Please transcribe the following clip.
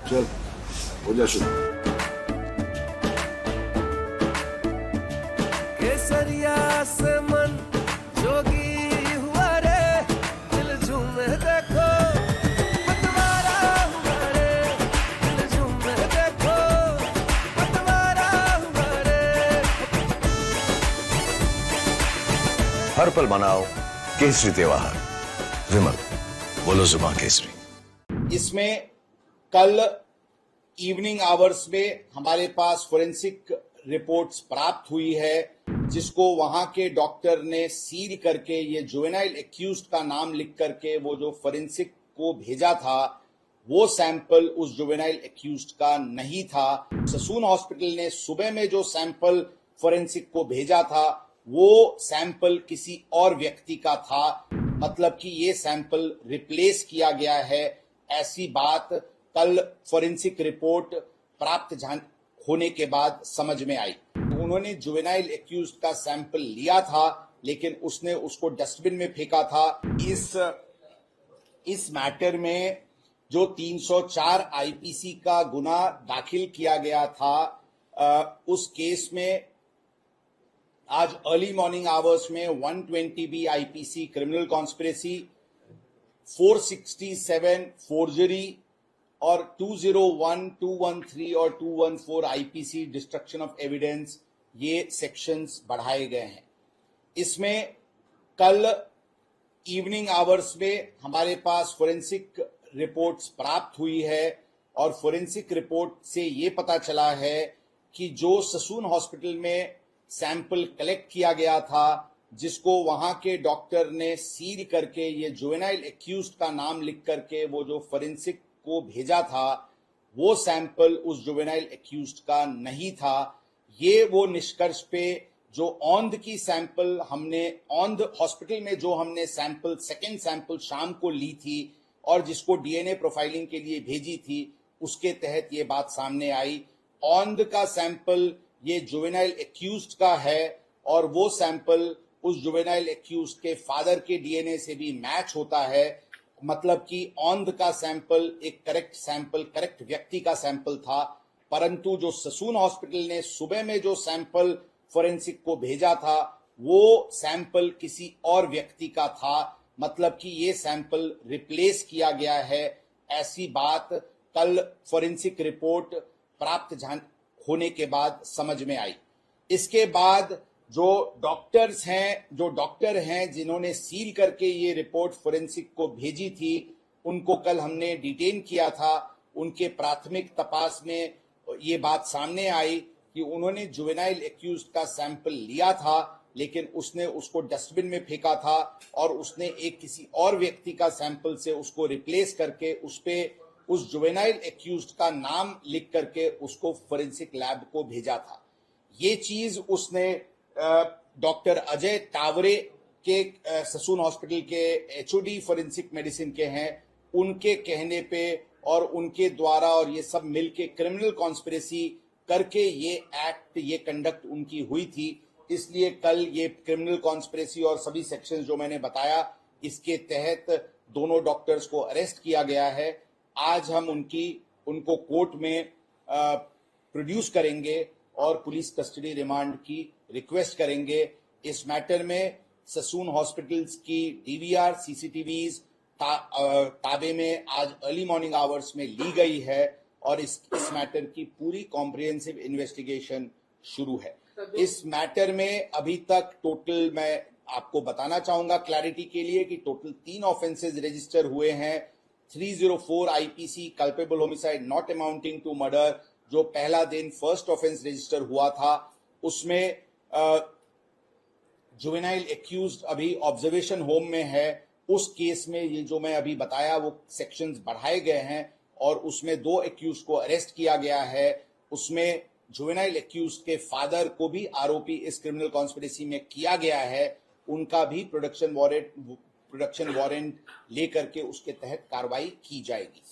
चल हो जा शुरू। केसरिया से मन जोगी हुआ रे, दिल झूमे देखो पतवारा हुआ रे, दिल झूमे देखो पतवारा हुआ रे। हर पल मनाओ केसरी त्योहार। विमल, बोलो जुबान केसरी। इसमें कल इवनिंग आवर्स में हमारे पास फोरेंसिक रिपोर्ट्स प्राप्त हुई है, जिसको वहां के डॉक्टर ने सील करके ये जुवेनाइल एक्यूज्ड का नाम लिख करके वो जो फोरेंसिक को भेजा था, वो सैंपल उस जुवेनाइल एक्यूज्ड का नहीं था। ससून हॉस्पिटल ने सुबह में जो सैंपल फोरेंसिक को भेजा था, वो सैंपल किसी और व्यक्ति का था, मतलब कि ये सैंपल रिप्लेस किया गया है। ऐसी बात कल फोरेंसिक रिपोर्ट प्राप्त होने के बाद समझ में आई। उन्होंने जुवेनाइल एक्यूज्ड का सैंपल लिया था, लेकिन उसने उसको डस्टबिन में फेंका था। इस मैटर में जो 304 आईपीसी का गुना दाखिल किया गया था, उस केस में आज अर्ली मॉर्निंग आवर्स में 120 B IPC criminal conspiracy, 467 forgery और 201, 213 और 214 आईपीसी डिस्ट्रक्शन ऑफ एविडेंस, ये सेक्शंस बढ़ाए गए हैं। इसमें कल इवनिंग आवर्स में हमारे पास फोरेंसिक रिपोर्ट्स प्राप्त हुई है और फोरेंसिक रिपोर्ट से ये पता चला है कि जो ससून हॉस्पिटल में सैंपल कलेक्ट किया गया था, जिसको वहां के डॉक्टर ने सील करके ये जुवेनाइल एक्यूज्ड का नाम लिख करके वो जो फोरेंसिक को भेजा था, वो सैंपल उस जुवेनाइल एक्यूज्ड का नहीं था। ये वो निष्कर्ष पे जो औंध की सैंपल हमने औंध हॉस्पिटल में जो हमने सैंपल सेकेंड सैंपल शाम को ली थी और जिसको डीएनए प्रोफाइलिंग के लिए भेजी थी, उसके तहत ये बात सामने आई। औंध का सैंपल ये जुवेनाइल एक्यूज्ड का है और वो सैंपल उस जुवेनाइल एक्यूज्ड के फादर के डीएनए से भी मैच होता है, मतलब कि औंध का सैंपल एक करेक्ट व्यक्ति का सैंपल था। परंतु जो ससून हॉस्पिटल ने सुबह में जो सैंपल फोरेंसिक को भेजा था, वो सैंपल किसी और व्यक्ति का था, मतलब कि ये सैंपल रिप्लेस किया गया है। ऐसी बात कल फोरेंसिक रिपोर्ट प्राप्त होने के बाद समझ में आई। इसके बाद जो डॉक्टर हैं जिन्होंने सील करके ये रिपोर्ट फोरेंसिक को भेजी थी, उनको कल हमने डिटेन किया था। उनके प्राथमिक तपास में ये बात सामने आई कि उन्होंने जुवेनाइल एक्यूज्ड का सैंपल लिया था, लेकिन उसने उसको डस्टबिन में फेंका था और उसने एक किसी और व्यक्ति का सैंपल से उसको रिप्लेस करके उस जुवेनाइल एक्यूज्ड का नाम लिख करके उसको फोरेंसिक लैब को भेजा था। ये चीज उसने डॉक्टर अजय टावरे के ससून हॉस्पिटल के एचओडी फोरेंसिक मेडिसिन के हैं, उनके कहने पे और उनके द्वारा और ये सब मिलके क्रिमिनल कॉन्स्पिरेसी करके ये कंडक्ट उनकी हुई थी। इसलिए कल ये क्रिमिनल कॉन्स्पिरेसी और सभी सेक्शन जो मैंने बताया, इसके तहत दोनों डॉक्टर्स को अरेस्ट किया गया है। आज हम उनको कोर्ट में प्रोड्यूस करेंगे और पुलिस कस्टडी रिमांड की रिक्वेस्ट करेंगे। इस मैटर में ससून हॉस्पिटल्स की डीवीआर सीसीटीवीज ताबे में आज अर्ली मॉर्निंग आवर्स में ली गई है और इस मैटर की पूरी कॉम्प्रिहेंसिव इन्वेस्टिगेशन शुरू है। इस मैटर में अभी तक टोटल, मैं आपको बताना चाहूंगा क्लैरिटी के लिए, कि टोटल 3 ऑफेंसेज रजिस्टर हुए हैं। 304 IPC culpable homicide not amounting to murder, जो पहला दिन फर्स्ट ऑफेंस रजिस्टर हुआ था, उसमें जुवेनाइल एक्यूज्ड अभी ऑब्जर्वेशन होम में है। उस केस में ये जो मैं अभी बताया वो सेक्शंस बढ़ाए गए हैं और उसमें 2 एक्यूज्ड को अरेस्ट किया गया है। उसमें जुवेनाइल एक्यूज्ड के फादर को भी आरोपी इस क्रिमिनल कॉन्स्पिरेसी में किया गया है। उनका भी प्रोडक्शन वारंट लेकर के उसके तहत कार्रवाई की जाएगी।